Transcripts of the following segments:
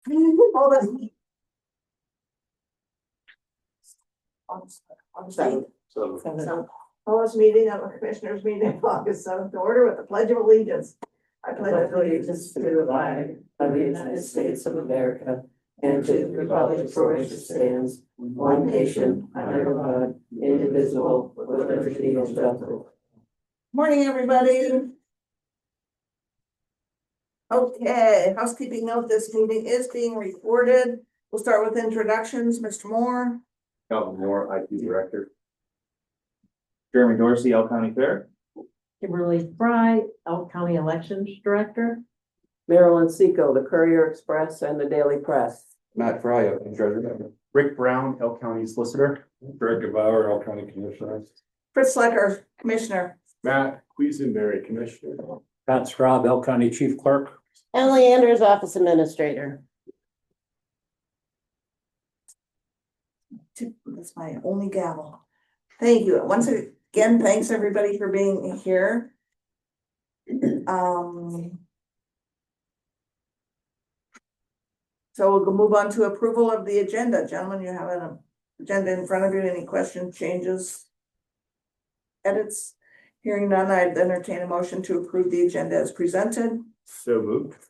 Hold on. On Seven. So, Paul's meeting of the Commissioners meeting August 7th to order with the Pledge of Allegiance. I pledge allegiance to the flag of the United States of America and to the republic for which it stands, one nation, under God, indivisible, with liberty and justice. Morning, everybody. Okay, housekeeping note, this meeting is being recorded. We'll start with introductions. Mr. Moore. Calvin Moore, IT Director. Jeremy Dorsey, Elk County Fair. Kimberly Fry, Elk County Elections Director. Marilyn Seco, the Courier Express and the Daily Press. Matt Fry, Elk County Treasurer. Rick Brown, Elk County Solicitor. Greg Bauer, Elk County Commissioner. Fritz Lecker, Commissioner. Matt Quisenberry, Commissioner. Pat Straub, Elk County Chief Clerk. Emily Andrews, Office Administrator. That's my only gavel. Thank you. Once again, thanks everybody for being here. So we'll move on to approval of the agenda. Gentlemen, you have an agenda in front of you. Any questions, changes, edits? Hearing none, I'd entertain a motion to approve the agenda as presented. So moved.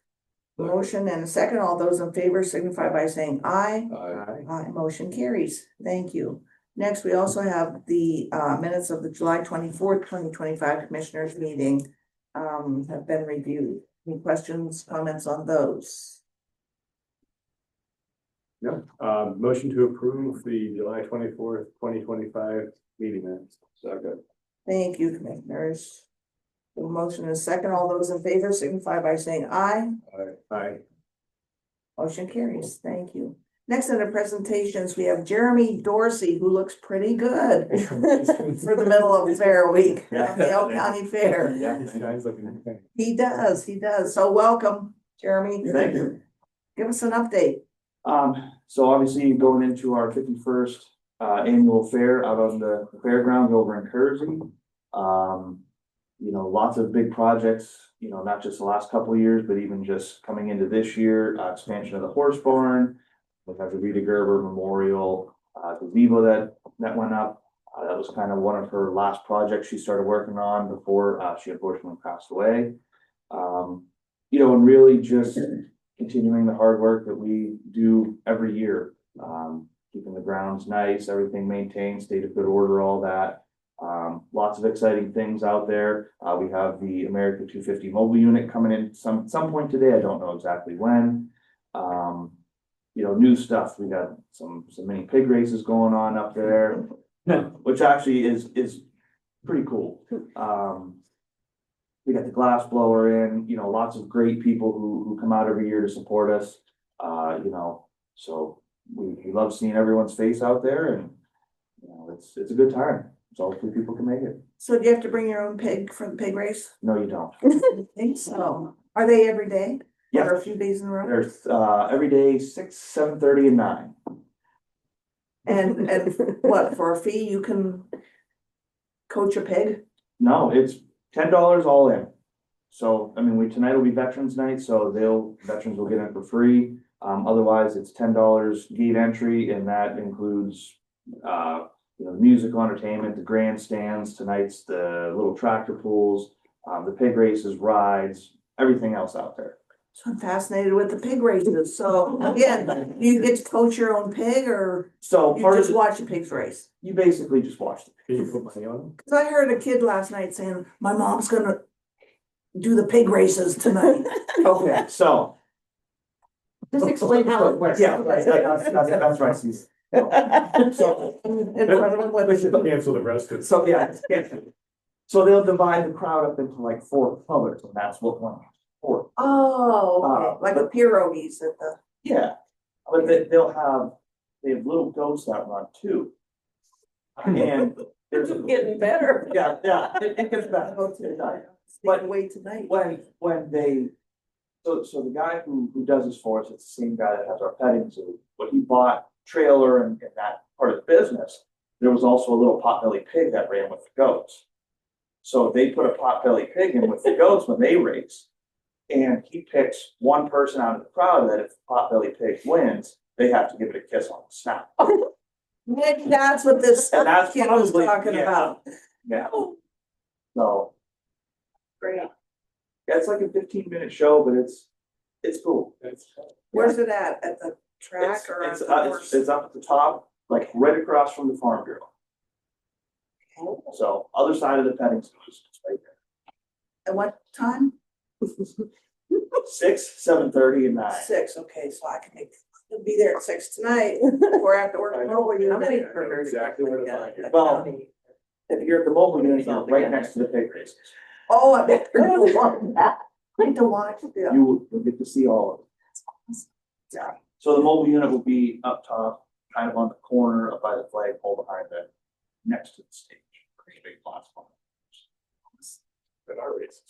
Motion and a second. All those in favor signify by saying aye. Aye. Aye, motion carries. Thank you. Next, we also have the minutes of the July 24th, 2025 Commissioners meeting have been reviewed. Any questions, comments on those? No, motion to approve the July 24th, 2025 meeting minutes. Second. Thank you, Commissioners. The motion is second. All those in favor signify by saying aye. Aye. Motion carries. Thank you. Next in the presentations, we have Jeremy Dorsey, who looks pretty good for the middle of Fair Week, the Elk County Fair. Yeah, this guy's looking okay. He does. So welcome, Jeremy. Thank you. Give us an update. So obviously going into our 51st annual fair out on the fairgrounds over in Kersey. You know, lots of big projects, you know, not just the last couple of years, but even just coming into this year, expansion of the horse barn. We have the Rita Gerber Memorial, gazebo that went up. That was kind of one of her last projects she started working on before she unfortunately passed away. You know, and really just continuing the hard work that we do every year. Keeping the grounds nice, everything maintained, state of good order, all that. Lots of exciting things out there. We have the America 250 mobile unit coming in some point today. I don't know exactly when. You know, new stuff. We got some mini pig races going on up there, which actually is pretty cool. We got the glass blower in, you know, lots of great people who come out every year to support us. You know, so we love seeing everyone's face out there, and you know, it's a good time. So hopefully people can make it. So do you have to bring your own pig for the pig race? No, you don't. I think so. Are they every day? Yeah. Or a few days in a row? There's every day 6, 7:30, and 9. And what, for a fee, you can coach a pig? No, it's $10 all in. So I mean, tonight will be Veterans Night, so veterans will get in for free. Otherwise, it's $10 gate entry, and that includes you know, musical entertainment, the grandstands. Tonight's the little tractor pools, the pig races, rides, everything else out there. So I'm fascinated with the pig races. So again, do you get to coach your own pig, or So you part of just watch the pigs race? you basically just watch it. Can you put money on them? Cause I heard a kid last night saying, my mom's gonna do the pig races tonight. Okay, so Just explain how it works. yeah, right, that's right. Steve. So In front of them, what We is should it? cancel the rest of it. So yeah, so they'll divide the crowd up into like 4 colors, and that's what one is for. Oh, okay. Like the pierogies at the. Yeah, but they have little goats that run too. And there's Getting better. yeah, it gets better. But away tonight. When they, so the guy who does this for us, it's the same guy that has our petting zoo. When he bought trailer and that part of the business, there was also a little potbelly pig that ran with the goats. So they put a potbelly pig in with the goats when they race. And he picks one person out of the crowd that if Potbelly Pig wins, they have to give it a kiss on the snout. Maybe that's what this And that's kid was probably- talking yeah. about. Yeah. So, Great. yeah, it's like a 15-minute show, but it's cool. Where's it at? At the track or at It's, the horse? it's up at the top, like right across from the Farm Bureau. So, other side of the petting zoo is right there. At what time? 6, 7:30 and 9. 6, okay, so I can be there at 6 tonight, before I have to work. I tomorrow. know. How many I know exactly where to find you. Well, if you're at the mobile unit, you're right next to the pig races. Oh, I bet I really want that. Like to watch, yeah. You'll get to see all of it. Yeah. So the mobile unit will be up top, kind of on the corner up by the flagpole behind it, next to the stage. Pretty big platform. At our races.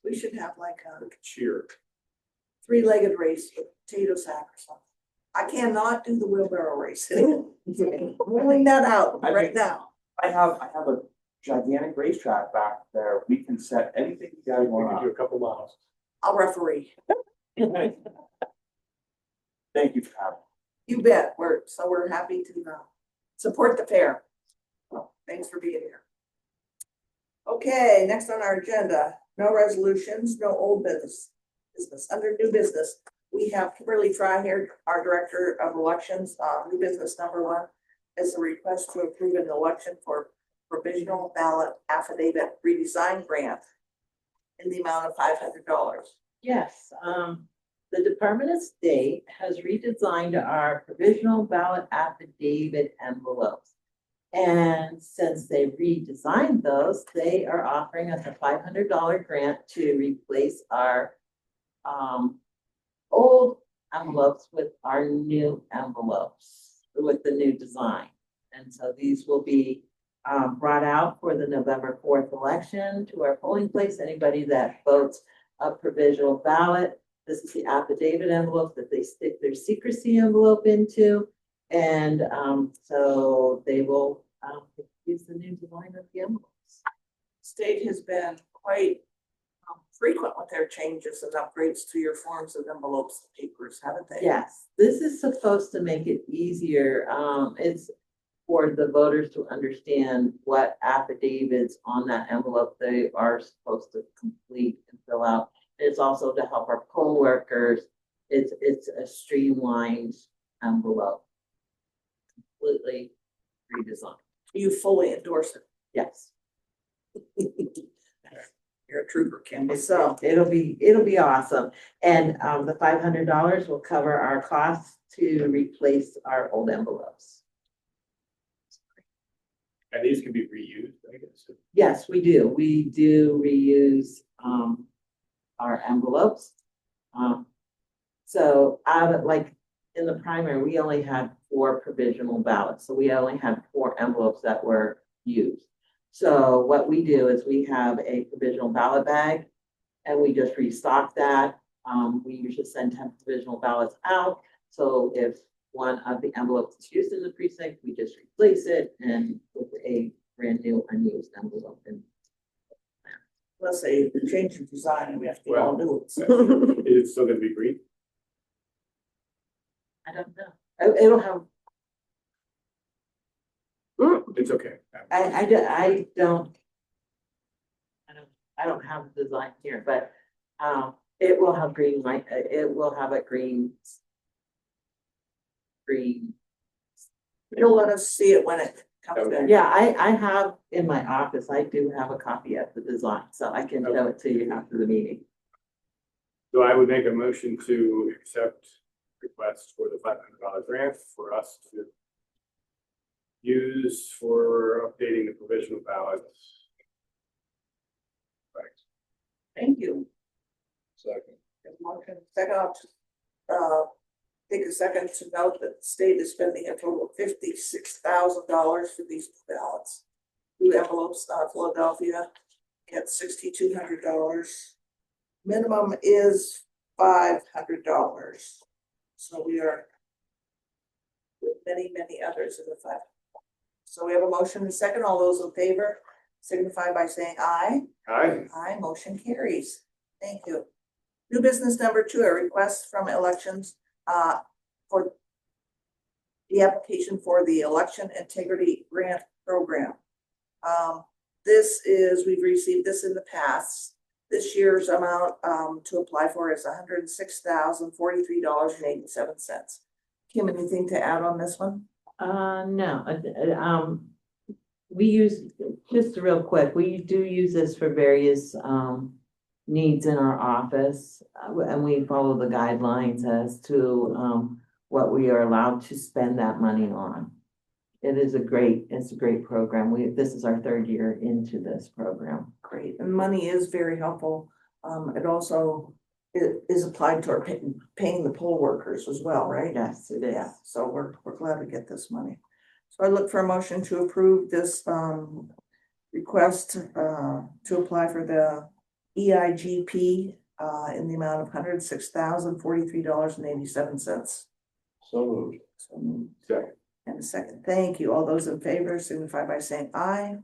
We should have like a Like a cheer. 3-legged race with potato sack or something. I cannot do the wheelbarrow race. I'm ruling that out right now. I have a gigantic racetrack back there. We can set anything you guys We want can do on. a couple miles. I'll referee. Thank you for having me. You bet. We're happy to support the fair. So, thanks for being here. Okay, next on our agenda, no resolutions, no old business. Under new business, we have Kimberly Fry here, our Director of Elections. New business number 1 is a request to approve an election for provisional ballot affidavit redesign grant in the amount of $500. Yes, the Department of State has redesigned our provisional ballot affidavit envelopes. And since they redesigned those, they are offering us a $500 grant to replace our old envelopes with our new envelopes with the new design. And so these will be brought out for the November 4th election to our polling place. Anybody that votes a provisional ballot, this is the affidavit envelope that they stick their secrecy envelope into. And so they will use the new design of the envelopes. State has been quite frequent with their changes and upgrades to your forms of envelopes and papers, haven't they? Yes, this is supposed to make it easier. It's for the voters to understand what affidavits on that envelope they are supposed to complete and fill out. It's also to help our poll workers. It's a streamlined envelope. Completely redesigned. You fully endorse it. Yes. You're a trooper, Kim. So, It'll be awesome. And the $500 will cover our costs to replace our old envelopes. And these can be reused, I guess. Yes, we do. We do reuse our envelopes. So out of like in the primary, we only had 4 provisional ballots. So we only had 4 envelopes that were used. So what we do is we have a provisional ballot bag and we just restock that. We usually send 10 provisional ballots out. So if one of the envelopes is used in the precinct, we just replace it and with a brand new unused envelope. And let's say the change in design and we have to get all new ones. Is it still gonna be green? I don't know. It'll have, It's okay. I don't have the design here, but it will have green light, it will have a green. You'll let us see it when it comes Okay. in. Yeah, I have in my office, I do have a copy of the design, so I can show it to you after the meeting. So I would make a motion to accept requests for the $500 grant for us to use for updating the provisional ballots. Right. Thank you. Second. Second, I'll just, take a second to note that the state is spending a total of $56,000 for these ballots. 2 envelopes, Philadelphia gets $6,200. Minimum is $500. So we are with many, many others in the 5. So we have a motion and a second. All those in favor, signify by saying aye. Aye. Aye, motion carries. Thank you. New business number 2, a request from elections, for the application for the Election Integrity Grant Program. This is, we've received this in the past. This year's amount, to apply for is $106,043.87. Kim, anything to add on this one? No, we use, just real quick, we do use this for various, needs in our office. And we follow the guidelines as to, what we are allowed to spend that money on. It's a great program. This is our 3rd year into this program. Great, and money is very helpful. It also is applied toward paying the poll workers as well, right? Yes, it is. Yeah, so we're glad to get this money. So I look for a motion to approve this request to apply for the EIGP in the amount of $106,043.87. So moved. So moved. Second. And a second, thank you. All those in favor signify by saying aye.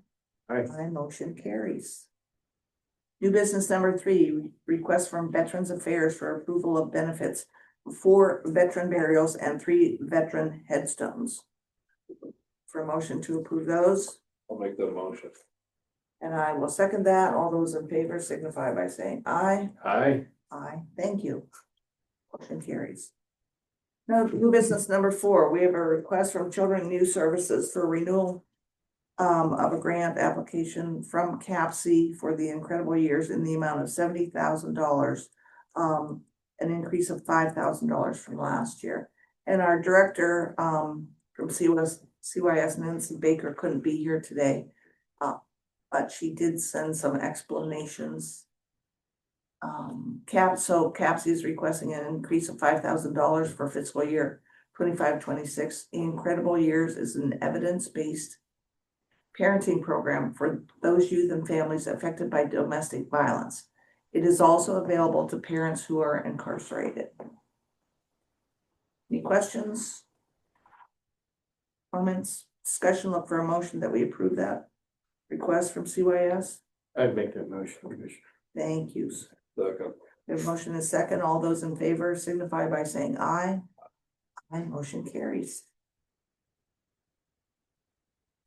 Aye. Aye, motion carries. New business number 3, request from Veterans Affairs for approval of benefits for 4 veteran burials and 3 veteran headstones. For a motion to approve those, I'll make that motion. and I will second that. All those in favor signify by saying aye. Aye. Aye, thank you. Motion carries. Now, new business number 4, we have a request from Children and Youth Services for renewal of a grant application from CAPC for the Incredible Years in the amount of $70,000, an increase of $5,000 from last year. And our director from CYS, Nancy Baker, couldn't be here today, but she did send some explanations. CAPC is requesting an increase of $5,000 for fiscal year 25-26. Incredible Years is an evidence-based parenting program for those youth and families affected by domestic violence. It is also available to parents who are incarcerated. Any questions? Comments? Discussion? Look for a motion that we approve that request from CYS. I'd make that motion, Commissioner. Thank you. Second. We have a motion and a second. All those in favor signify by saying aye. Aye, motion carries.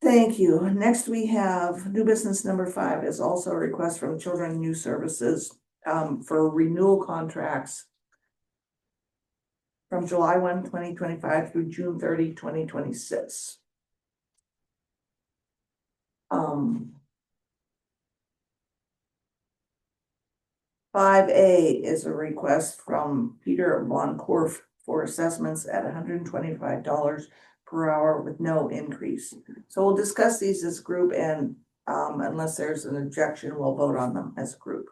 Thank you. Next, we have new business number 5 is also a request from Children and Youth Services for renewal contracts from July 1, 2025 through June 30, 2026. 5A is a request from Peter Von Korf for assessments at $125 per hour with no increase. So we'll discuss these as a group, and unless there's an objection, we'll vote on them as a group.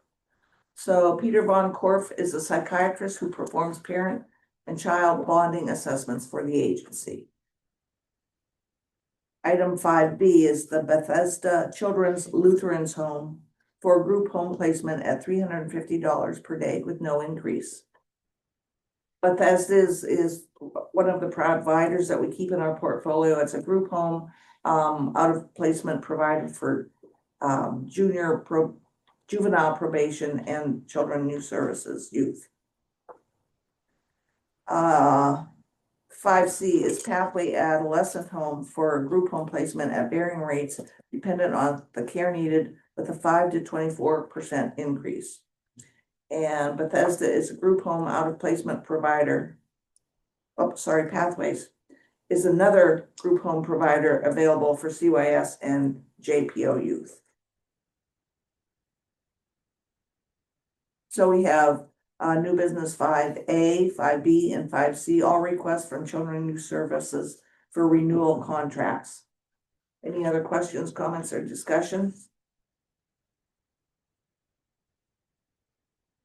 So Peter Von Korf is a psychiatrist who performs parent and child bonding assessments for the agency. Item 5B is the Bethesda Children's Lutheran's Home for group home placement at $350 per day with no increase. Bethesda is one of the providers that we keep in our portfolio. It's a group home out of placement provided for juvenile probation and children and youth services youth. 5C is Pathway Adolescent Home for group home placement at varying rates dependent on the care needed with a 5 to 24% increase. And Bethesda is a group home out of placement provider. Pathways is another group home provider available for CYS and JPO youth. So we have new business 5A, 5B, and 5C, all requests from Children and Youth Services for renewal contracts. Any other questions, comments, or discussion?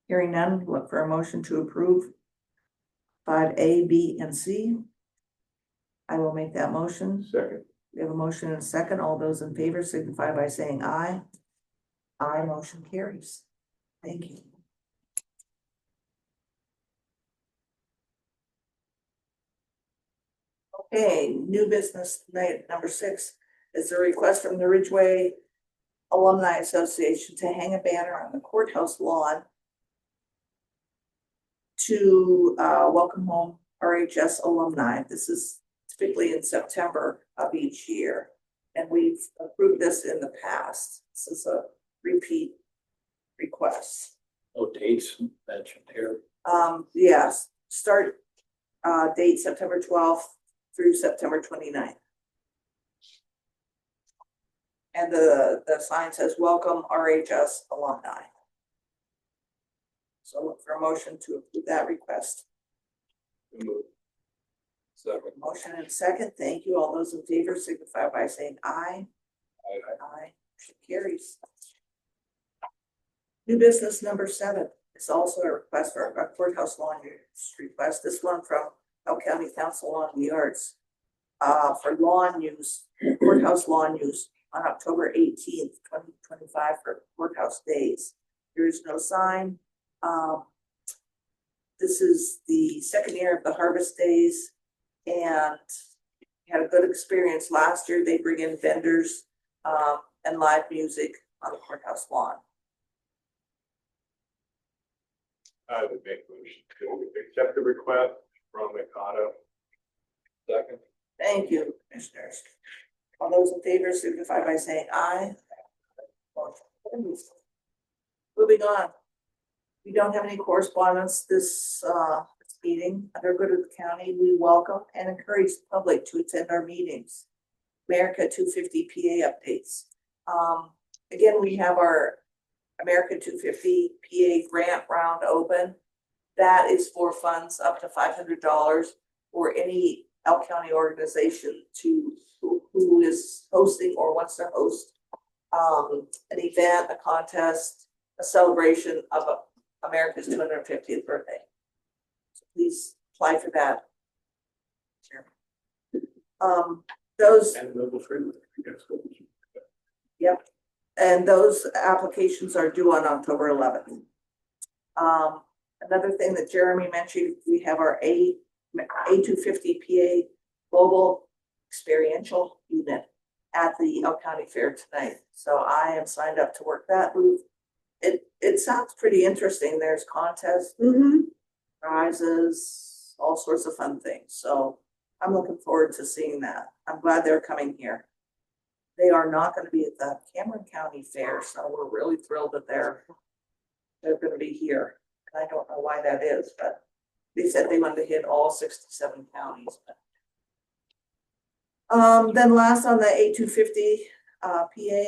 Hearing none, look for a motion to approve 5A, B, and C. I will make that motion. Second. We have a motion and a second. All those in favor signify by saying aye. Aye, motion carries. Thank you. Okay, new business night number 6 is a request from the Ridgeway Alumni Association to hang a banner on the courthouse lawn to welcome home RHS alumni. This is typically in September of each year, and we've approved this in the past. This is a repeat request. No dates mentioned here. Yes, start date September 12th through September 29th. And the sign says, welcome RHS alumni. So look for a motion to approve that request. Second. Motion and second. Thank you. All those in favor signify by saying aye. Aye. Motion carries. New business number 7 is also a request for a courthouse lawn use request. This one from Elk County Council on the Arts for lawn use, courthouse lawn use on October 18th, 2025 for courthouse days. There is no sign. This is the second year of the Harvest Days, and we had a good experience last year. They bring in vendors and live music on the courthouse lawn. I would make a motion to accept the request from Mikado. Second. Thank you, commissioners. All those in favor signify by saying aye. Moving on. We don't have any correspondence this meeting. Under good of the county, we welcome and encourage the public to attend our meetings. America 250 PA updates. Again, we have our America 250 PA grant round open. That is for funds up to $500 for any Elk County organization who is hosting or wants to host an event, a contest, a celebration of America's 250th birthday. So please apply for that. Those. And level 3. Yep. And those applications are due on October 11th. Another thing that Jeremy mentioned, we have our A250 PA Global Experiential Unit at the Elk County Fair tonight. So I am signed up to work that booth. It sounds pretty interesting. There's contests, prizes, all sorts of fun things. So I'm looking forward to seeing that. I'm glad they're coming here. They are not going to be at the Cameron County Fair, so we're really thrilled that they're going to be here. And I don't know why that is, but they said they wanted to hit all 67 counties. Then last on the A250 PA,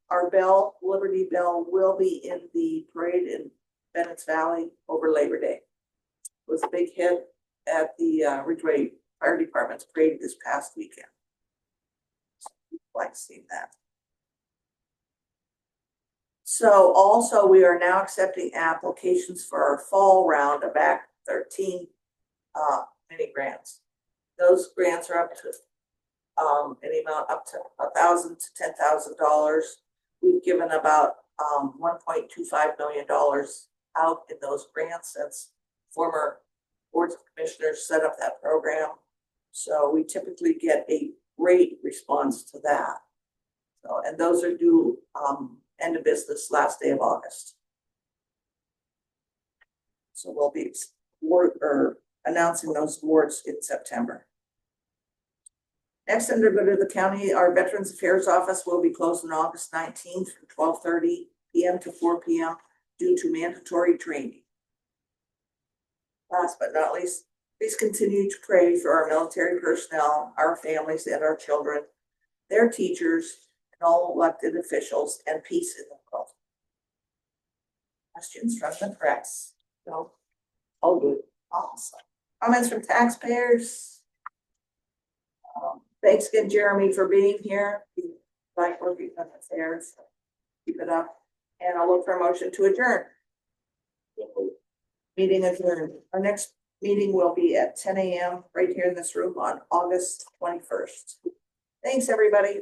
our bell, Liberty Bell, will be in the parade in Bennett's Valley over Labor Day. It was a big hit at the Ridgeway Fire Department's parade this past weekend. Like seeing that. So also we are now accepting applications for our fall round of Act 13 mini grants. Those grants are up to any amount up to $1,000 to $10,000. We've given about $1.25 million out in those grants since former boards of commissioners set up that program. So we typically get a great response to that. So, and those are due end of business last day of August. So we'll be announcing those awards in September. Next, under good of the county, our Veterans Affairs Office will be closed on August 19th from 12:30 p.m. to 4 p.m. due to mandatory training. Last but not least, please continue to pray for our military personnel, our families, and our children, their teachers, and all elected officials, and peace in the world. Questions from the press? No? All good. Awesome. Comments from taxpayers? Thanks again, Jeremy, for being here. You like working on affairs. Keep it up. And I'll look for a motion to adjourn. Meeting adjourned. Our next meeting will be at 10 a.m. right here in this room on August 21st. Thanks, everybody.